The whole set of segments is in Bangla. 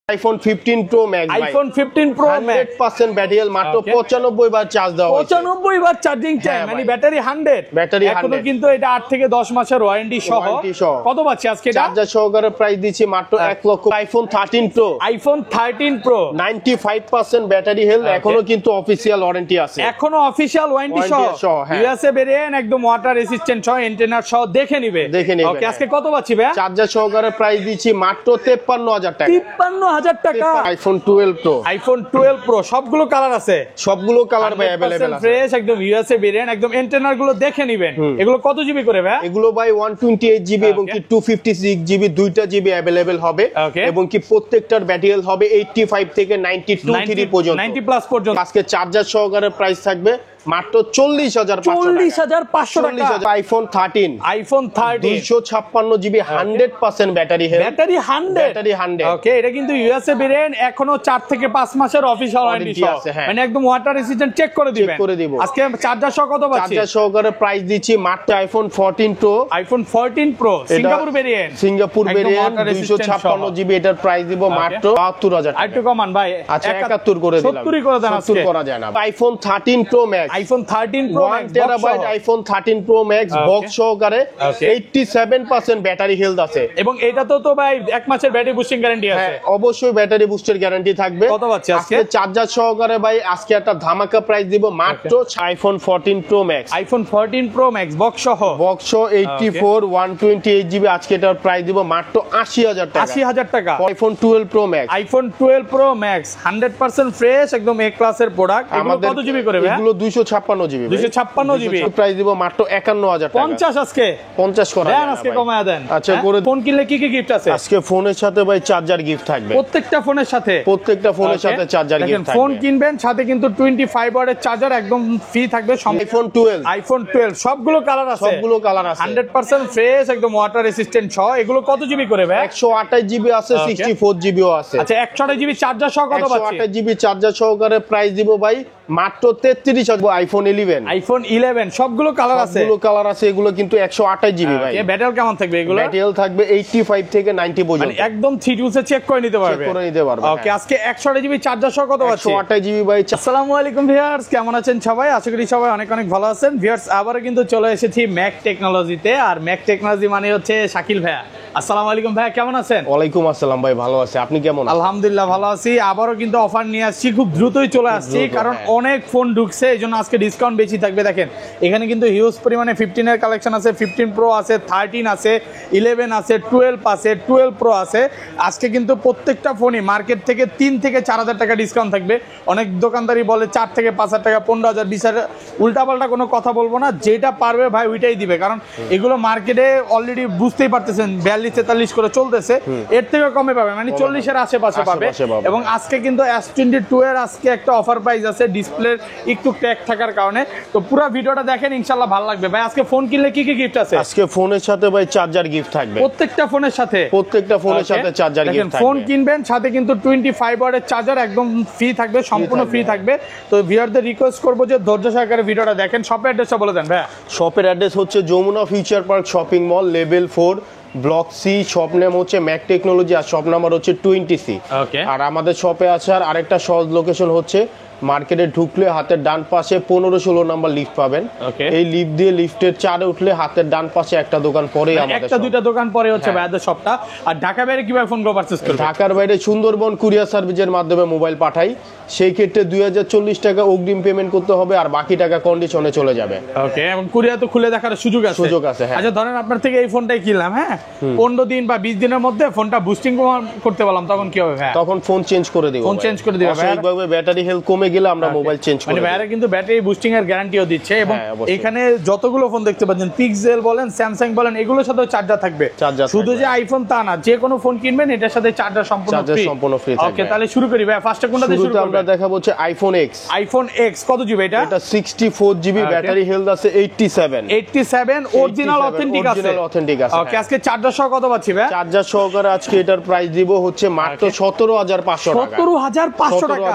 iPhone 15 Pro Max iPhone 15 Pro Max 100% battery health মাত্র 95 বার চার্জ দেওয়া হচ্ছে 95 বার চার্জিং টাইম মানে ব্যাটারি 100 ব্যাটারি 100 এখনো কিন্তু এটা 8 থেকে 10 মাসের ওয়ারেন্টি সহ কত পাচ্ছি আজকে এটা চার্জার সহকারে প্রাইস দিচ্ছি মাত্র 1 লক্ষ iPhone 13 Pro 95% ব্যাটারি হেলথ এখনো কিন্তু অফিশিয়াল ওয়ারেন্টি আছে এখনো অফিশিয়াল ওয়ারেন্টি সহ ইউএসএ ভেরিয়েন্ট একদম ওয়াটার রেসিস্ট্যান্ট সহ এন্টেনার সহ দেখে নিবে ওকে আজকে কত পাচ্ছি ভাই চার্জার সহকারে প্রাইস দিচ্ছি মাত্র 53000 টাকা 53000 টাকা iPhone 12 Pro সবগুলো কালার আছে সবগুলো কালার ভাই अवेलेबल আছে ফ্রেশ একদম ইউএসএ ভেরিয়েন্ট একদম এন্টেনার গুলো দেখে নেবেন এগুলো কত জিবি করে ভাই এগুলো ভাই 128 জিবি এবং কি 256 জিবি দুইটা জিবি अवेलेबल হবে এবং কি প্রত্যেকটার ব্যাটারি হেলথ হবে 85 থেকে 92 পর্যন্ত 90 প্লাস পর্যন্ত আজকে চার্জার সহকারে প্রাইস থাকবে মাত্র 40500 টাকা iPhone 13 256 GB 100% battery health battery 100 ওকে এটা কিন্তু ইউএসএ ভেরিয়েন্ট এখনো 4 থেকে 5 মাসের অফিশিয়াল ওয়ারেন্টি আছে মানে একদম ওয়াটার রেসিস্ট্যান্ট চেক করে দিবেন আজকে চার্জার সহ কত পাচ্ছি চার্জার সহকারে প্রাইস দিচ্ছি মাত্র iPhone 14 Pro Singapore variant 256 GB এটার প্রাইস দিব মাত্র 72000 টাকা একটু কমান ভাই আচ্ছা 71 করে দিলাম 70 করে দেন আজকে 70 করা যায় না iPhone 13 Pro Max iPhone 13 Pro Max 1 TB iPhone 13 Pro Max box সহকারে 87% ব্যাটারি হেলথ আছে এবং এটা তো ভাই এক মাসের ব্যাটারি বুস্টিং গ্যারান্টি আছে অবশ্যই ব্যাটারি বুস্টের গ্যারান্টি থাকবে কত পাচ্ছি আজকে চার্জার সহকারে ভাই আজকে একটা ধামাকা প্রাইস দিব মাত্র iPhone 14 Pro Max বক্স সহ 84 128 জিবি আজকে এটার প্রাইস দিব মাত্র 80000 টাকা iPhone 12 Pro Max 100% ফ্রেশ একদম এ ক্লাসের প্রোডাক্ট এগুলো কত জিবি করে ভাই এগুলো 256 জিবি 256 জিবি প্রাইস দিব মাত্র 51000 টাকা 50 আজকে 50 করা দেন আজকে কমায়া দেন আচ্ছা করে ফোন কিনলে কি কি গিফট আছে আজকে ফোনের সাথে ভাই চার্জার গিফট থাকবে প্রত্যেকটা ফোনের সাথে চার্জার গিফট থাকবে ফোন কিনবেন সাথে কিন্তু 25 ওয়াটের চার্জার একদম ফ্রি থাকবে iPhone 12 সবগুলো কালার আছে 100% ফ্রেশ একদম ওয়াটার রেসিস্ট্যান্ট সহ এগুলো কত জিবি করে ভাই 128 জিবি আছে 64 জিবিও আছে আচ্ছা 128 জিবি চার্জার সহ কত পাচ্ছি 128 জিবি চার্জার সহকারে প্রাইস দিব ভাই মাত্র 33 iPhone 11 সবগুলো কালার আছে এগুলো কিন্তু 128 জিবি ভাই ব্যাটারি কেমন থাকবে এগুলো ব্যাটারি থাকবে 85 থেকে 90 পর্যন্ত মানে একদম 3 চেক করে নিতে পারবে ওকে আজকে 128 জিবি চার্জার সহ কত পাচ্ছি 128 জিবি ভাই আসসালামু আলাইকুম ভিউয়ার্স কেমন আছেন সবাই আশা করি সবাই অনেক ভালো আছেন ভিউয়ার্স আবারো কিন্তু চলে এসেছি ম্যাক টেকনোলজিতে আর ম্যাক টেকনোলজি মানে হচ্ছে শাকিল ভাইয়া আসসালামু আলাইকুম ভাইয়া কেমন আছেন ওয়ালাইকুম আসসালাম ভাই ভালো আছি আপনি কেমন আলহামদুলিল্লাহ ভালো আছি আবারো কিন্তু অফার নিয়ে আসছি খুব দ্রুতই চলে আসছি কারণ অনেক ফোন ঢুকছে এইজন্য আজকে ডিসকাউন্ট বেশি থাকবে দেখেন এখানে কিন্তু হিউজ পরিমাণে 15 এর কালেকশন আছে 15 Pro আছে 13 আছে 11 আছে 12 আছে 12 Pro আছে আজকে কিন্তু প্রত্যেকটা ফোনই মার্কেট থেকে 3 থেকে 4000 টাকা ডিসকাউন্ট থাকবে অনেক দোকানদারই বলে 4 থেকে 5000 টাকা 15000 20000 উল্টাপাল্টা কোনো কথা বলবো না যেটা পারবে ভাই ওইটাই দিবে কারণ এগুলো মার্কেটে অলরেডি বুঝতেই পারতেছেন 42-43 করে চলতেছে এর থেকে কমে পাবে মানে 40 এর আশেপাশে পাবে এবং আজকে কিন্তু S22 এর আজকে একটা অফার প্রাইস আছে ডিসপ্লের একটু ট্যাগ থাকার কারণে তো পুরো ভিডিওটা দেখেন ইনশাআল্লাহ ভালো লাগবে ভাই আজকে ফোন কিনলে কি কি গিফট আছে আজকে ফোনের সাথে ভাই চার্জার গিফট থাকবে প্রত্যেকটা ফোনের সাথে চার্জার গিফট থাকবে ফোন কিনবেন সাথে কিন্তু 25 ওয়াটের চার্জার একদম ফ্রি থাকবে সম্পূর্ণ ফ্রি থাকবে তো ভিউয়ারদের রিকোয়েস্ট করব যে ধৈর্য সহকারে ভিডিওটা দেখেন শপের অ্যাড্রেসটা বলে দেন ভাই শপের অ্যাড্রেস হচ্ছে Jamuna future park shopping mall level 4 block C shop name হচ্ছে ম্যাক টেকনোলজি আর শপ নাম্বার হচ্ছে 20C আর আমাদের শপে আছে আর আরেকটা সহজ লোকেশন হচ্ছে মার্কেটে ঢুকলে হাতের ডান পাশে 15-16 নাম্বার লিফট পাবেন এই লিফট দিয়ে লিফটের 4 উঠলে হাতের ডান পাশে একটা দোকান পরে আমাদের একটা দুইটা দোকান পরে হচ্ছে ভাইদের শপটা আর ঢাকা বাইরে কিভাবে ফোন পারচেজ করবে ঢাকার বাইরে সুন্দরবন কুরিয়ার সার্ভিসের মাধ্যমে মোবাইল পাঠাই সেই ক্ষেত্রে 2040 টাকা অগ্রিম পেমেন্ট করতে হবে আর বাকি টাকা কন্ডিশনে চলে যাবে ওকে এবং কুরিয়ার তো খুলে দেখার সুযোগ আছে হ্যাঁ আচ্ছা ধরেন আপনার থেকে এই ফোনটাই কিনলাম হ্যাঁ 15 দিন বা 20 দিনের মধ্যে ফোনটা বুস্টিং করতে বললাম তখন কি হবে ভাই তখন ফোন চেঞ্জ করে দিব এইভাবে ব্যাটারি হেলথ কমে গেলে আমরা মোবাইল চেঞ্জ করি মানে ভাইরা কিন্তু ব্যাটারি বুস্টিং এর গ্যারান্টিও দিচ্ছে এবং এখানে যতগুলো ফোন দেখতে পাচ্ছেন পিক্সেল বলেন স্যামসাং বলেন এগুলোর সাথে চার্জার থাকবে শুধু যে আইফোন তা না যে কোনো ফোন কিনবেন এটার সাথে চার্জার সম্পূর্ণ ফ্রি থাকবে ওকে তাহলে শুরু করি ভাই ফার্স্টে কোনটা দিয়ে শুরু করব আমরা দেখাবো হচ্ছে আইফোন X কত জিবি এটা 64 জিবি ব্যাটারি হেলথ আছে 87 অরিজিনাল অথেন্টিক আছে ওকে আজকে চার্জার সহ কত পাচ্ছি ভাই চার্জার সহকারে আজকে এটার প্রাইস দিব হচ্ছে মাত্র 17500 টাকা 17500 টাকা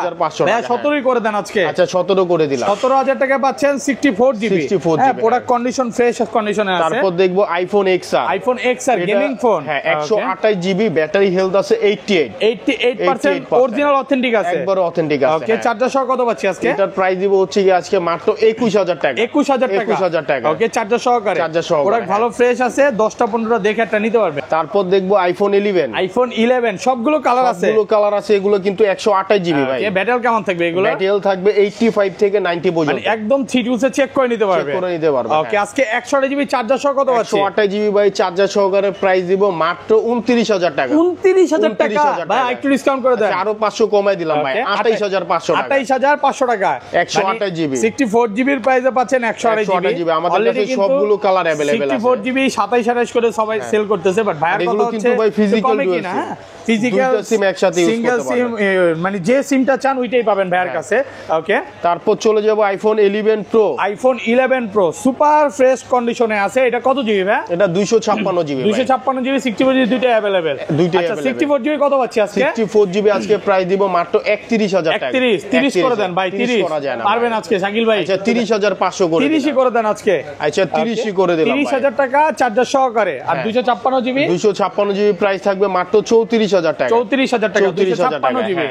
ভাই 17 17ই করে দেন আজকে। আচ্ছা 17 করে দিলাম। 17,000 টাকা পাচ্ছেন 64 জিবি। হ্যাঁ, প্রোডাক্ট কন্ডিশন ফ্রেশ কন্ডিশনে আছে। তারপর দেখবো iPhone XR। IPhone XR gaming phone. হ্যাঁ 128 জিবি, ব্যাটারি হেলথ আছে 88% অরিজিনাল অথেন্টিক আছে, একবার অথেন্টিক আছে। ওকে, চার্জার সহ কত পাচ্ছি আজকে? এটার প্রাইস দিব হচ্ছে কি আজকে মাত্র 21000 টাকা। 21000 টাকা। ওকে, চার্জার সহকারে। প্রোডাক্ট ভালো ফ্রেশ আছে, 10টা 15টা দেখে একটা নিতে পারবে। তারপর দেখবো আইফোন 11। আইফোন 11 সবগুলো কালার আছে, সবগুলো কালার আছে। এগুলো কিন্তু 128 জিবি ভাই। ব্যাটারি কেমন থাকবে এগুলো? ব্যাটারি থাকবে 85 থেকে 90 পর্যন্ত, মানে একদম থিটুসে চেক করে নিতে পারবে। চেক করে নিতে পারবে। ওকে, আজকে 128 জিবি চার্জার সহ কত পাচ্ছি? 128 জিবি ভাই চার্জার সহকারে প্রাইস দিব মাত্র 29000 টাকা। 29000 টাকা ভাই, একটু ডিসকাউন্ট করে দেন। আরো 500 কমাই দিলাম ভাই, 28500 টাকা। 28500 টাকা 128 জিবি 64 জিবির প্রাইসে পাচ্ছেন 128 জিবি। আমাদের কাছে সবগুলো কালার अवेलेबल আছে। 64 জিবি 27 করে সবাই সেল করতেছে, বাট ভাইয়ের কথা হচ্ছে কিন্তু ভাই ফিজিক্যাল ডুয়াল সিম, ফিজিক্যাল সিম একসাথে ইউজ সিঙ্গেল করতে সিম, পারবেন। মানে যে সিমটা চান ওইটাই পাবেন ভাইয়ের কাছে। ওকে, তারপর চলে যাব iPhone 11 pro. IPhone 11 pro super fresh কন্ডিশনে আছে। এটা কত জিবি ভাই? এটা 256 জিবি। 256 জিবি 64 জিবি দুইটাই अवेलेबल। আচ্ছা 64 জিবি কত পাচ্ছি আজকে? 64 জিবি আজকে প্রাইস দিব মাত্র 31000 টাকা। 30 করে দেন ভাই, 30 করা যায় না পারবেন আজকে শাকিল ভাই? আচ্ছা 30500 করে 30ই করে দেন আজকে। আচ্ছা 30ই করে দিলাম ভাই। 30000 টাকা চার্জার সহকারে। আর 256 জিবি 256 জিবি প্রাইস থাকবে মাত্র 34000 টাকা। 34000 টাকা 256 জিবি।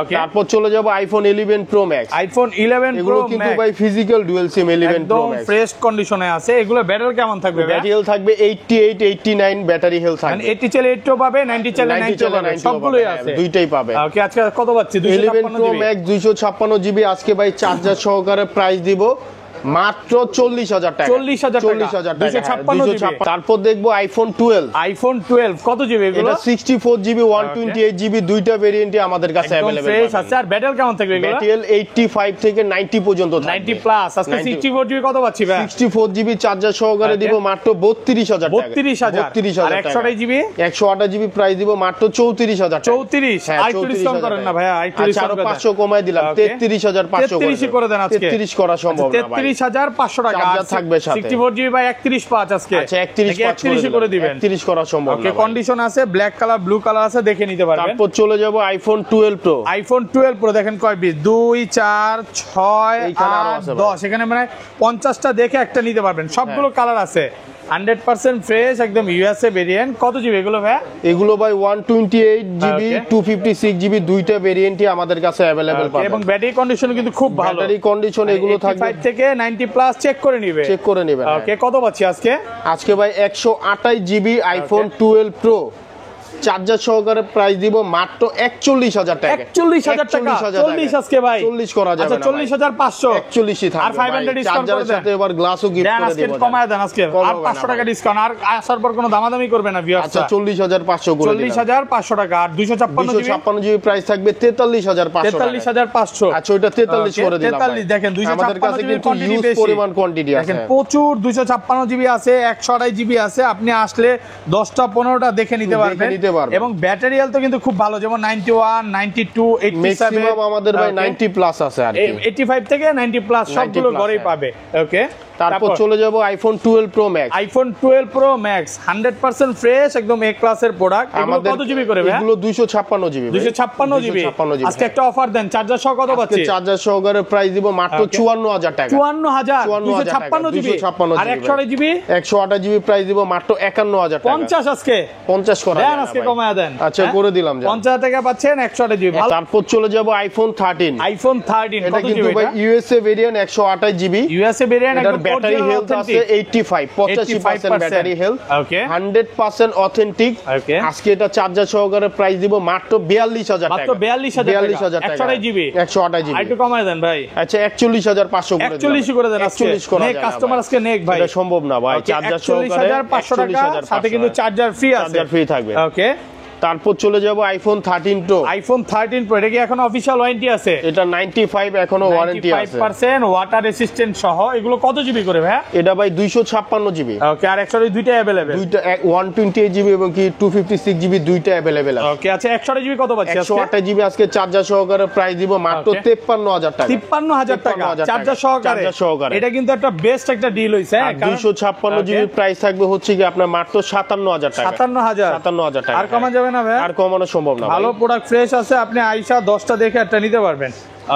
ওকে, তারপর চলে যাব iPhone 11 pro max. IPhone 11 pro এগুলো কিন্তু ভাই ফিজিক্যাল ডুয়াল সিম 11 প্রো একদম ম্যাক্স ফ্রেশ কন্ডিশনে আছে। এগুলো ব্যাটারি কেমন থাকবে? ব্যাটারি হেলথ থাকবে 88 89 ব্যাটারি হেলথ থাকবে। মানে 80 চাইলে 80 পাবে, 90 চাইলে 90 পাবে, সবগুলোই আছে, দুইটাই পাবে। ওকে, আজকে কত পাচ্ছি? 11 প্রো 256 জিবি ম্যাক্স 256 জিবি আজকে ভাই চার্জার সহকারে প্রাইস দিব মাত্র 40000 টাকা। 40000 টাকা 256 জিবি। তারপর দেখবো আইফোন 12। আইফোন 12 কত জিবি এগুলো? এটা 64 জিবি 128 জিবি দুইটা ভেরিয়েন্টই আমাদের কাছে अवेलेबल ফ্রেশ আছে। আর ব্যাটারি কেমন থাকবে এগুলো? ব্যাটারি 85 থেকে 90 পর্যন্ত থাকবে। 90 প্লাস। আজকে 64 জিবি কত পাচ্ছি ভাই? 64 জিবি চার্জার সহকারে দিব মাত্র 32000 টাকা। 32000। আর 128 জিবি 128 জিবি প্রাইস দিব মাত্র 34000 টাকা। 34 আর একটু ডিসকাউন্ট করেন না ভাই, আর একটু আচ্ছা আরো 500 কমাই দিলাম, 33500 33 করে দেন আজকে। 33 করা সম্ভব না ভাই। 33500 টাকা চার্জার থাকবে সাথে। 64 জিবি ভাই 31.5 আজকে। আচ্ছা 31 করে দিবেন। 31 করা সম্ভব না। ওকে, কন্ডিশন আছে, ব্ল্যাক কালার ব্লু কালার আছে, দেখে নিতে পারবেন। তারপর চলে যাব আইফোন 12 প্রো। আইফোন 12 প্রো দেখেন কয় পিস, 2 4 6 এইখানে আরো 8 আছে 10, এখানে মানে 50টা দেখে একটা নিতে পারবেন। সবগুলো কালার আছে, 100% ফ্রেশ একদম ইউএসএ ভেরিয়েন্ট। কত জিবি এগুলো ভাই? এগুলো ভাই 128 জিবি 256 জিবি দুইটা ভেরিয়েন্টই আমাদের কাছে अवेलेबल পাবেন। এবং ব্যাটারি কন্ডিশন কিন্তু খুব ভালো। ব্যাটারি কন্ডিশন এগুলো থাকবে 85 থেকে 90 প্লাস চেক করে নিবে, চেক করে নেবেন। ওকে, কত পাচ্ছি আজকে? আজকে ভাই 128 জিবি আইফোন 12 প্রো চার্জার সহকারে প্রাইস দিব মাত্র 41000 টাকা। 41000 টাকা 40 আজকে ভাই 40 করা যাবে না। আচ্ছা 40500 41ই থাকবে। আর 500 ডিসকাউন্ট করে দেন। সাথে এবার গ্লাসও গিফট দেন করে আজকে, দেব। কমায় দেন আজকে আর 500 টাকা ডিসকাউন্ট। আর আসার পর কোনো দামাদামি করবে না ভিউয়ার্স। আচ্ছা 40500 করে দিলাম। 40500 টাকা। আর 256 জিবি প্রাইস থাকবে 43500 টাকা। 43500। আচ্ছা ওটা 43 করে দিলাম। 43 দেখেন, আমাদের কাছে 256 জিবি কিন্তু কোয়ান্টিটি হিউজ বেশি, পরিমাণ কোয়ান্টিটি আছে। দেখেন প্রচুর। 256 জিবি আছে, 128 জিবি আছে। আপনি আসলে 10টা 15টা দেখে নিতে পারবেন। এবং ব্যাটারি হেলথ কিন্তু খুব ভালো, যেমন 91 92 87 ম্যাক্সিমাম আমাদের ভাই 90 প্লাস আছে আর কি। 85 থেকে 90 প্লাস সবগুলো ঘরেই পাবে। ওকে, তারপর চলে যাব iPhone 12 pro max. IPhone 12 pro max 100% fresh একদম এ ক্লাসের প্রোডাক্ট। এগুলো কত জিবি করে ভাই? এগুলো 256 জিবি। 256 জিবি। আজকে একটা অফার দেন, চার্জার সহ কত পাচ্ছি? আজকে চার্জার সহকারে প্রাইস দিব মাত্র 54000 টাকা। 54000 256 জিবি। আর 128 জিবি 128 জিবি প্রাইস দিব মাত্র 51000 টাকা। 50 আজকে 50 করা দেন আজকে, কমায়া দেন। আচ্ছা করে দিলাম। 50 টাকা পাচ্ছেন 128 জিবি। তারপর চলে যাব আইফোন 13। আইফোন 13 এটা কত কিন্তু জিবি? ভাই USA variant 128 GB. USA variant এটার ব্যাটারি হেলথ আছে 85% ব্যাটারি হেলথ। ওকে, 100% অথেন্টিক। ওকে, আজকে এটা চার্জার সহকারে প্রাইস দিব মাত্র 42000 টাকা। মাত্র 42000 টাকা। 128 জিবি। 128 জিবি। একটু কমায় দেন ভাই। আচ্ছা 41500 করে দিলাম। 41 করে দেন আজকে। 41 করা নেক যায় না কাস্টমার আজকে নেক ভাই। এটা সম্ভব না ভাই। চার্জার সহকারে 41500 টাকা, সাথে কিন্তু চার্জার ফ্রি আছে। চার্জার ফ্রি থাকবে। ওকে, তারপর চলে যাব আইফোন 13 প্রো। আইফোন 13 প্রো, এটা কি এখন অফিশিয়াল ওয়ারেন্টি আছে? এটা 95 এখনো ওয়ারেন্টি আছে। 95% ওয়াটার রেসিস্ট্যান্ট সহ। এগুলো কত জিবি করে ভাই? এটা ভাই 256 জিবি। ওকে, আর 128 দুইটা अवेलेबल। দুইটা 128 জিবি এবং কি 256 জিবি দুইটা अवेलेबल আছে। ওকে, আচ্ছা 128 জিবি কত পাচ্ছি আজকে? 128 জিবি আজকে চার্জার সহকারে প্রাইস দিব মাত্র 53000 টাকা। 53000 টাকা চার্জার সহকারে। এটা কিন্তু একটা বেস্ট একটা ডিল হইছে। আর 256 জিবি প্রাইস থাকবে হচ্ছে কি আপনার মাত্র 57000 টাকা। 57000 টাকা। আর কমা যাবে না ভাই? আর কমানো সম্ভব না। ভালো প্রোডাক্ট ফ্রেশ আছে, আপনি আইসা 10টা দেখে একটা নিতে পারবেন।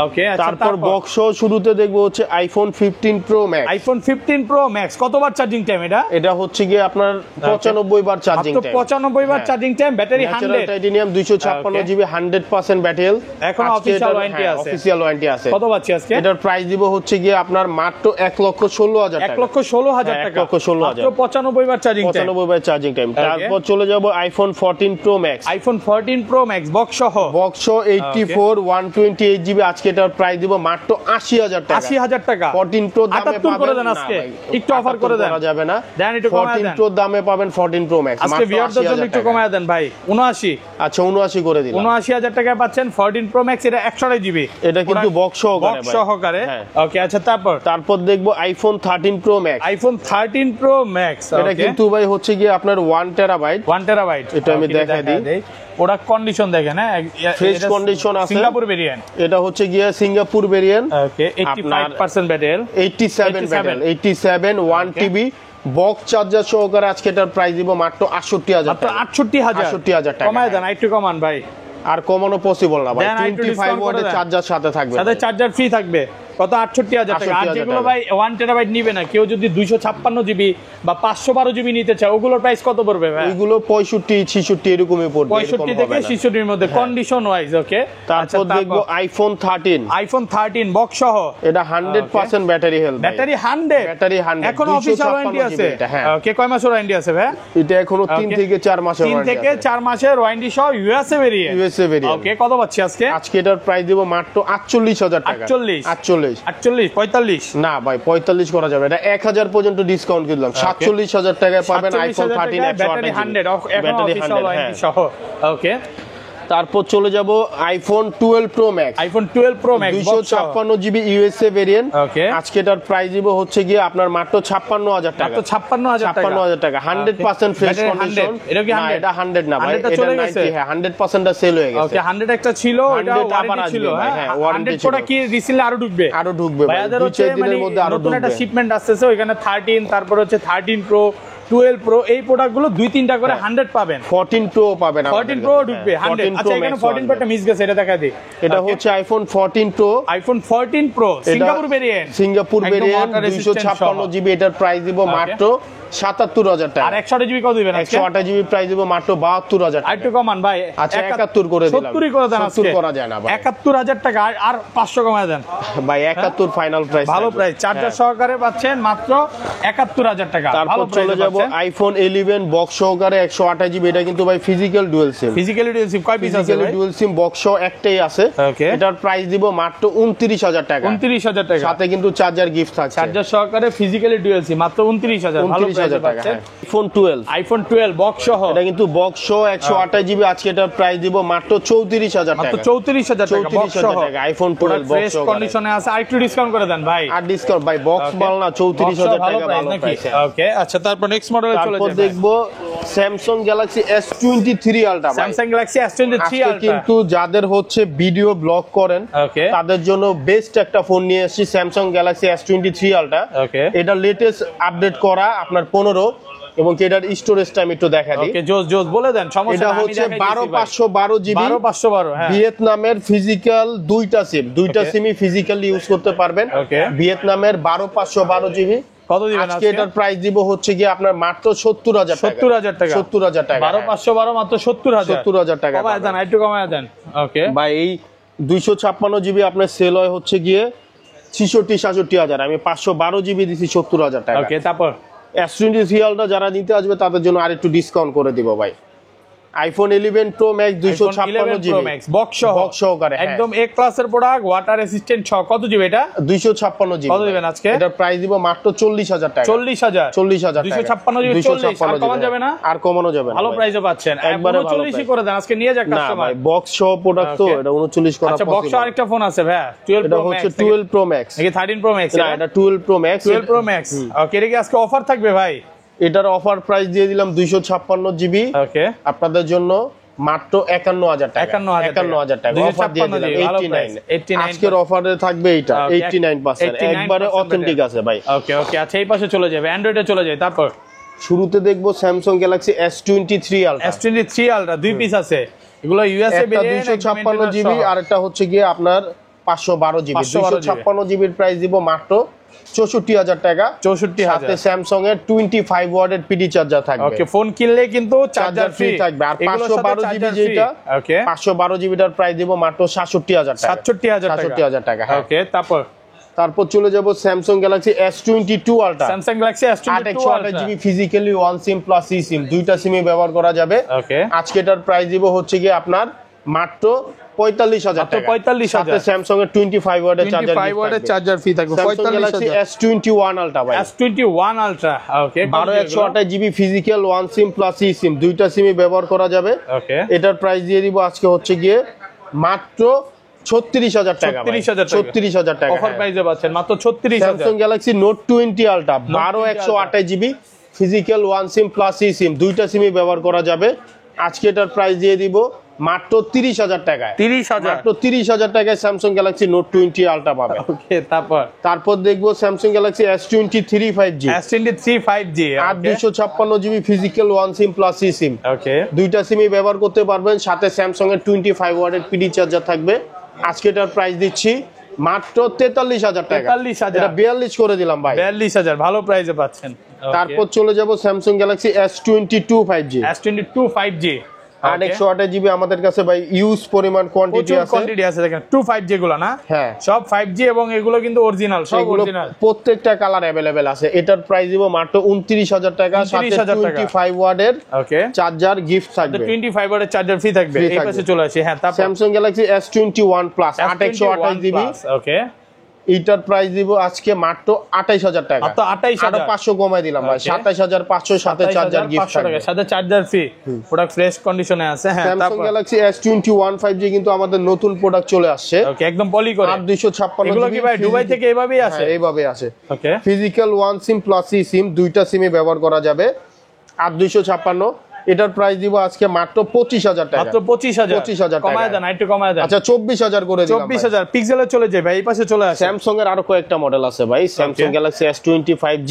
ওকে আচ্ছা তারপর বক্স শুরুতে দেখবো হচ্ছে iPhone 15 pro max. IPhone 15 pro max কতবার চার্জিং টাইম এটা? এটা হচ্ছে গিয়ে আপনার 95 বার চার্জিং টাইম, 95 বার charging time, battery 100 titanium 256 GB 100% battery. এখন অফিশিয়াল ওয়ারেন্টি আছে, অফিশিয়াল ওয়ারেন্টি আছে। কত পাচ্ছি আজকে? এটার প্রাইস দিব হচ্ছে গিয়ে আপনার মাত্র 1,16,000 টাকা। 1,16,000 টাকা, 1,16,000 মাত্র 95 বার চার্জিং টাইম, 95 বার চার্জিং টাইম। তারপর চলে যাব iPhone 14 pro max. IPhone 14 pro max box সহ 84 128 জিবি। আজকে এটার প্রাইস দিব মাত্র 80,000 টাকা। 80,000 টাকা 14 প্রো দামে 78 করে দেন আজকে, একটু অফার করে দেন, যাবে না দেন একটু কমায় 14 দেন। প্রো দামে পাবেন 14 প্রো ম্যাক্স আজকে ভিউয়ারদের জন্য একটু কমায় দেন ভাই, 79। আচ্ছা 79 করে দিলাম, 79,000 টাকায় পাচ্ছেন 14 প্রো ম্যাক্স। এটা 128 জিবি, এটা কিন্তু বক্স সহকারে ভাই, সহকারে। ওকে আচ্ছা তারপর দেখবো iPhone 13 pro max. IPhone 13 pro max এটা কিন্তু ভাই হচ্ছে গিয়ে আপনার 1 টেরাবাইট। এটা আমি দেখাই দিই, প্রোডাক্ট কন্ডিশন দেখেন, হ্যাঁ ফ্রেশ কন্ডিশন আছে, সিঙ্গাপুর ভেরিয়েন্ট। এটা হচ্ছে গিয়ে সিঙ্গাপুর ভেরিয়েন্ট। ওকে 85% battery, 87 battery, 87 1 TB box charger সহকারে। আজকে এটার প্রাইস দিব মাত্র 68,000 মাত্র 68,000 টাকা। কমায় দেন, একটু কমান ভাই, আর কমানো পসিবল না ভাই। 25 ওয়াটের চার্জার সাথে থাকবে, সাথে চার্জার ফ্রি থাকবে। কত? 68,000 টাকা। আর যেগুলো ভাই 1 টেরাবাইট নিবে না কেউ, যদি 256 জিবি বা 512 জিবি নিতে চায়, ওগুলোর প্রাইস কত পড়বে ভাই? এগুলো 65 66 এরকমই পড়বে, 65 থেকে 66 এর মধ্যে কন্ডিশন ওয়াইজ। ওকে তারপর দেখবো আইফোন 13। আইফোন 13 বক্স সহ, এটা 100% ব্যাটারি হেলথ, ব্যাটারি 100 এখন অফিশিয়াল ওয়ারেন্টি আছে। ওকে কয় মাসের ওয়ারেন্টি আছে ভাই? এটা এখনো 3 থেকে 4 মাসের ওয়ারেন্টি 3 থেকে 4 মাসের ওয়ারেন্টি সহ ইউএসএ ভেরিয়েন্ট। ওকে কত পাচ্ছি আজকে? আজকে এটার প্রাইস দেব মাত্র 48,000 টাকা। 45 না ভাই 45 করা যাবে, এটা 1000 পর্যন্ত ডিসকাউন্ট দিলাম। 47,000 টাকায় পাবেন আইফোন 13 ব্যাটারি 100 এখন অফিশিয়াল ওয়ারেন্টি সহ। ওকে তারপর চলে যাব iPhone 12 pro max. IPhone 12 pro max 256 GB USA variant. Okay আজকে এটার প্রাইস দিব হচ্ছে গিয়ে আপনার মাত্র 56,000 টাকা। মাত্র 56,000 টাকা 100% ফ্রেশ কন্ডিশন। এটা কি 100? এটা 100 না ভাই, এটা 90। হ্যাঁ 100% টা সেল হয়ে গেছে। ওকে 100 একটা ছিল, এটা ওয়ারেন্টি ছিল। হ্যাঁ 100 প্রোডাক্ট কি রিসেলে আরো ঢুকবে, ভাই। এদের হচ্ছে দিনের মধ্যে আরো নতুন একটা শিপমেন্ট আসছে, ওখানে 13, তারপর হচ্ছে 13 প্রো 12 প্রো, এই প্রোডাক্টগুলো 2-3টা করে 100 পাবেন। 14 প্রো পাবেন, 14 প্রো ঢুকবে 100। আচ্ছা এখানে 14 প্রোটা মিস গেছে, এটা দেখা দিই। এটা হচ্ছে iPhone 14 pro, iPhone 14 pro Singapore variant, 256 GB. এটার প্রাইস দিব মাত্র 77,000 টাকা। আর 128 জিবি কত দিবেন? 128 জিবি প্রাইস দিব মাত্র 72,000 টাকা। একটু কমান ভাই। আচ্ছা 71 করে দিলাম, 70 করে দেন। 70 করা যায় না ভাই, 71,000 টাকা আর 500 কমায় দেন ভাই। 71 ফাইনাল প্রাইস, ভালো প্রাইস। চার্জার সহকারে পাচ্ছেন মাত্র 71,000 টাকা। তারপর চলে যাব আইফোন 11 বক্স সহকারে 128 জিবি। এটা কিন্তু ভাই ফিজিক্যাল ডুয়াল সিম। ফিজিক্যালি ডুয়াল সিম কয় পিস আছে ভাই? ডুয়াল সিম বক্স সহ একটাই আছে। এটার প্রাইস দিব মাত্র 29,000 টাকা। 29,000 টাকা, সাথে কিন্তু চার্জার গিফট থাকছে। চার্জার সহকারে ফিজিক্যালি ডুয়াল সিম মাত্র 29,000। ভালো প্রাইস টাকা। আইফোন 12, আইফোন 12 বক্স সহ, এটা কিন্তু বক্স সহ 128 জিবি। আজকে এটার প্রাইস দিব মাত্র 34,000 টাকা। মাত্র 34,000 টাকা বক্স সহ। আইফোন 12 বক্স সহ কন্ডিশনে আছে, আর একটু ডিসকাউন্ট করে দেন ভাই। আর ডিসকাউন্ট ভাই, বক্স মাল না, 34,000 টাকা ভালো প্রাইস। ওকে আচ্ছা তারপর নেক্সট মডেলে চলে তারপর দেখবো Samsung Galaxy S23 ultra. Samsung Galaxy S23 ultra কিন্তু যাদের হচ্ছে ভিডিও ব্লগ করেন তাদের জন্য বেস্ট একটা ফোন নিয়ে এসেছি, স্যামসাং গ্যালাক্সি S23 আলট্রা। এটা লেটেস্ট আপডেট করা আপনার 15, এবং এটার স্টোরেজ টাইম একটু দেখা দিই। ওকে জোস জোস বলে দেন, সমস্যা এটা হচ্ছে 12512 জিবি, 12512। হ্যাঁ ভিয়েতনামের ফিজিক্যাল দুইটা সিমই ফিজিক্যালি ইউজ করতে পারবেন। ভিয়েতনামের 12512 জিবি। কত দিবেন আজকে? এটার প্রাইস দিব হচ্ছে গিয়ে আপনার মাত্র 70,000 টাকা। 70,000 টাকা। 12512 মাত্র 70,000 টাকা। কমায় দেন, একটু কমায় দেন। ওকে ভাই এই 256 জিবি আপনার সেল হয় হচ্ছে গিয়ে 66-67,000, আমি 512 জিবি দিছি 70,000 টাকা। ওকে তারপর S23 আলট্রা যারা নিতে আসবে তাদের জন্য আরেকটু ডিসকাউন্ট করে দিব ভাই। IPhone 11 pro max 256 GB box সহকারে, একদম এ ক্লাসের প্রোডাক্ট, ওয়াটার রেসিস্ট্যান্ট সহ। কত জিবি এটা? 256 জিবি। কত দিবেন আজকে? এটার প্রাইস দিব মাত্র 40,000 টাকা। 40,000 256 জিবি 40, আর কমানো যাবে না? আর কমানো যাবে না, ভালো প্রাইসে পাচ্ছেন। একবারে 39 করে দেন আজকে, নিয়ে যাক কাস্টমার। না ভাই বক্স সহ প্রোডাক্ট তো, এটা 39 করা পসিবল। আচ্ছা বক্স আরেকটা ফোন আছে ভাই, 12 এটা হচ্ছে 12 প্রো ম্যাক্স নাকি 13 প্রো ম্যাক্স? না এটা 12 pro max. 12 pro max. Okay এটা কি আজকে অফার থাকবে ভাই? এটার অফার প্রাইস দিয়ে দিলাম 256 জিবি। ওকে আপনাদের জন্য মাত্র 51,000 টাকা। 51,000 টাকা অফার দিয়ে দিলাম 89। আজকের অফারে থাকবে এটা 89%, একবারে অথেন্টিক আছে ভাই। ওকে ওকে আচ্ছা এই পাশে চলে যাবে, অ্যান্ড্রয়েডে চলে যায়। তারপর শুরুতে দেখবো Samsung Galaxy S23 ultra. S23 ultra দুই পিস আছে, এগুলো ইউএসএ একটা 256 জিবি আর একটা হচ্ছে গিয়ে আপনার 512 জিবি 256 জিবির প্রাইস দিব মাত্র 64000 টাকা। 64000 সাথে স্যামসাং এর 25 ওয়াটের পিডি চার্জার থাকবে। ওকে, ফোন কিনলে কিন্তু চার্জার ফ্রি থাকবে। আর 512 জিবি যেটা, ওকে 512 জিবিটার প্রাইস দিব মাত্র 67000 টাকা। 67000 টাকা। ওকে, তারপর চলে যাব Samsung Galaxy S22 ultra. Samsung Galaxy S22 828 GB physically one SIM plus E SIM, দুইটা সিমই ব্যবহার করা যাবে। ওকে, আজকে এটার প্রাইস দিব হচ্ছে কি আপনার মাত্র 45000 টাকা। 45000 সাথে স্যামসাং এর 25 ওয়াটের চার্জার ফ্রি থাকবে। 45000 S21 আলট্রা ভাই। S21 ultra, okay 12128 GB physical one SIM plus E SIM, দুইটা সিমই ব্যবহার করা যাবে। ওকে, এটার প্রাইস দিয়ে দিব আজকে হচ্ছে গিয়ে মাত্র 36000 টাকা। 36000 টাকা অফার প্রাইসে পাচ্ছেন মাত্র 36000। Samsung Galaxy note 20 ultra 12128 GB physical one SIM plus E SIM, দুইটা সিমই ব্যবহার করা যাবে। আজকে এটার প্রাইস দিয়ে দিব মাত্র 30000 টাকায়। 30000 মাত্র 30000 টাকায় স্যামসাং গ্যালাক্সি নোট 20 আলট্রা পাবে। ওকে, তারপর দেখবো Samsung Galaxy S23 5G। S23 5G 8256 GB physical one SIM plus E SIM, okay দুইটা সিমই ব্যবহার করতে পারবেন। সাথে স্যামসাং এর 25 ওয়াটের পিডি চার্জার থাকবে। আজকে এটার প্রাইস দিচ্ছি মাত্র 43000 টাকা। 43000, এটা 42 করে দিলাম ভাই। 42000 ভালো প্রাইসে পাচ্ছেন। তারপর চলে যাব Samsung Galaxy S22 5G। S22 5G 828 GB আমাদের কাছে ভাই ইউজ পরিমাণ কোয়ান্টিটি আছে দেখেন 25G গুলো না, হ্যাঁ সব 5G এবং এগুলো কিন্তু অরিজিনাল, সব অরিজিনাল, প্রত্যেকটা কালার अवेलेबल আছে। এটার প্রাইস দিব মাত্র 29000 টাকা। সাথে 25 ওয়াটের ওকে চার্জার গিফট থাকবে। 25 ওয়াটের চার্জার ফ্রি থাকবে। এই পাশে চলে আসি, হ্যাঁ তারপর Samsung Galaxy S21 plus 828 GB, okay এটার প্রাইস দিব আজকে মাত্র 28000 টাকা। মাত্র 28000, আরো 500 কমাই দিলাম ভাই, 27500 সাথে চার্জার গিফট থাকবে। সাথে চার্জার ফ্রি, প্রোডাক্ট ফ্রেশ কন্ডিশনে আছে। হ্যাঁ, স্যামসাং গ্যালাক্সি S21 5G কিন্তু আমাদের নতুন প্রোডাক্ট চলে আসছে। ওকে, একদম পলি করে 8256 এগুলো কি ভাই দুবাই থেকে এইভাবেই আসে? হ্যাঁ, এইভাবে আসে। ওকে, physical one SIM plus E SIM, দুইটা সিমই ব্যবহার করা যাবে। 8256 এটার প্রাইস দিব আজকে মাত্র 25000 টাকা। মাত্র 25000 কমায় দেন, একটু কমায় দেন। আচ্ছা 24000 করে দিলাম। 24000 পিক্সেলে চলে যায় ভাই, এই পাশে চলে আসে। স্যামসাং এর আরো কয়েকটা মডেল আছে ভাই। Samsung Galaxy S25G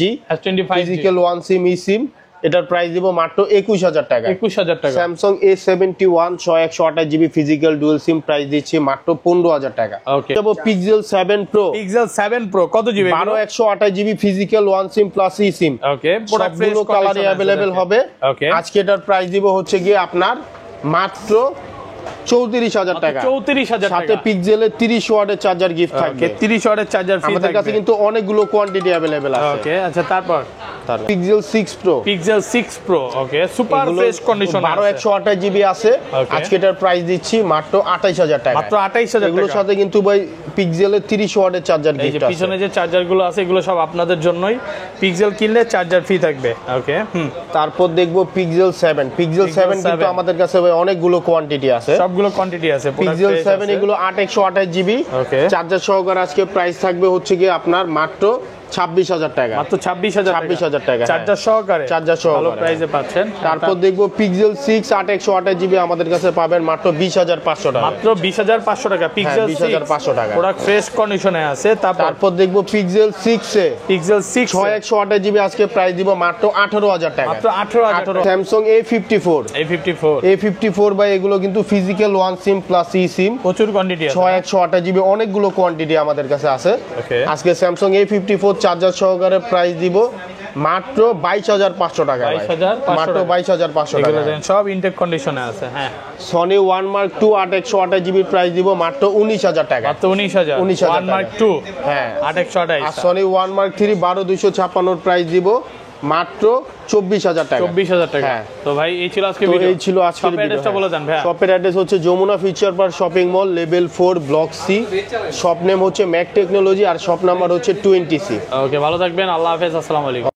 physical one SIM E SIM, এটার প্রাইস দিব মাত্র 21000 টাকা। 21000 টাকা। Samsung A71 128 GB physical dual SIM price দিচ্ছি মাত্র 15000 টাকা। ওকে, তারপর পিক্সেল 7 প্রো। পিক্সেল 7 প্রো কত GB? 12128 GB physical one SIM plus E SIM, okay product fresh কালারে अवेलेबल হবে। ওকে, আজকে এটার প্রাইস দিব হচ্ছে গিয়ে আপনার মাত্র 34000 টাকা। 34000 টাকা। সাথে পিক্সেলের 30 ওয়াটের চার্জার গিফট থাকবে। 30 ওয়াটের চার্জার ফ্রি থাকবে। আমাদের কাছে কিন্তু অনেকগুলো কোয়ান্টিটি अवेलेबल আছে। ওকে, আচ্ছা তারপর পিক্সেল 6 প্রো। পিক্সেল 6 প্রো, ওকে সুপার ফ্রেশ কন্ডিশন, 12128 জিবি আছে। আজকে এটার প্রাইস দিচ্ছি মাত্র 28000 টাকা। মাত্র 28000 টাকা। এগুলোর সাথে কিন্তু ভাই পিক্সেলের 30 ওয়াটের চার্জার গিফট আছে। পিছনে যে চার্জার গুলো আছে এগুলো সব আপনাদের জন্যই। পিক্সেল কিনলে চার্জার ফ্রি থাকবে। ওকে, তারপর দেখবো পিক্সেল 7। পিক্সেল 7 কিন্তু আমাদের কাছে ভাই অনেকগুলো কোয়ান্টিটি আছে, সবগুলো কোয়ান্টিটি আছে। পিক্সেল 7 এগুলো 8128 জিবি চার্জার সহকারে আজকে প্রাইস থাকবে হচ্ছে গিয়ে আপনার মাত্র 26000 টাকা। মাত্র 26000 টাকা চার্জার সহকারে, চার্জার সহকারে ভালো প্রাইসে পাচ্ছেন। তারপর দেখবো পিক্সেল 6 8128 জিবি আমাদের কাছে পাবেন মাত্র 20500 টাকা। মাত্র 20500 টাকা। পিক্সেল 20500 টাকা, প্রোডাক্ট ফ্রেশ কন্ডিশনে আছে। তারপর দেখবো পিক্সেল 6 এ পিক্সেল 6 6128 জিবি আজকে প্রাইস দিব মাত্র 18000 টাকা। মাত্র 18000। স্যামসাং A54 ভাই এগুলো কিন্তু physical one SIM plus E সিম, প্রচুর কোয়ান্টিটি আছে। 6128 জিবি অনেকগুলো কোয়ান্টিটি আমাদের কাছে আছে। আজকে স্যামসাং A54 চার্জার সহকারে প্রাইস দিব মাত্র 22500 টাকা। মাত্র 22500 টাকা, সব ইনটেক কন্ডিশনে আছে। হ্যাঁ, Sony one mark 2 8128 GB price দিব মাত্র 19000 টাকা। মাত্র 19000। ওয়ান মার্ক 2 হ্যাঁ 8128। আর সনি ওয়ান মার্ক 3 12256 এর প্রাইস দিব মাত্র 24000 টাকা। 24000 টাকা। তো ভাই এই ছিল আজকে ভিডিও। এই ছিল আজকের ভিডিও। অ্যাড্রেসটা বলে দেন ভাই। শপের অ্যাড্রেস হচ্ছে Jamuna future park shopping mall, level 4 block C. Shop name হচ্ছে ম্যাক টেকনোলজি আর শপ নাম্বার হচ্ছে 20C। ওকে, ভালো থাকবেন। আল্লাহ হাফেজ, আসসালামু আলাইকুম।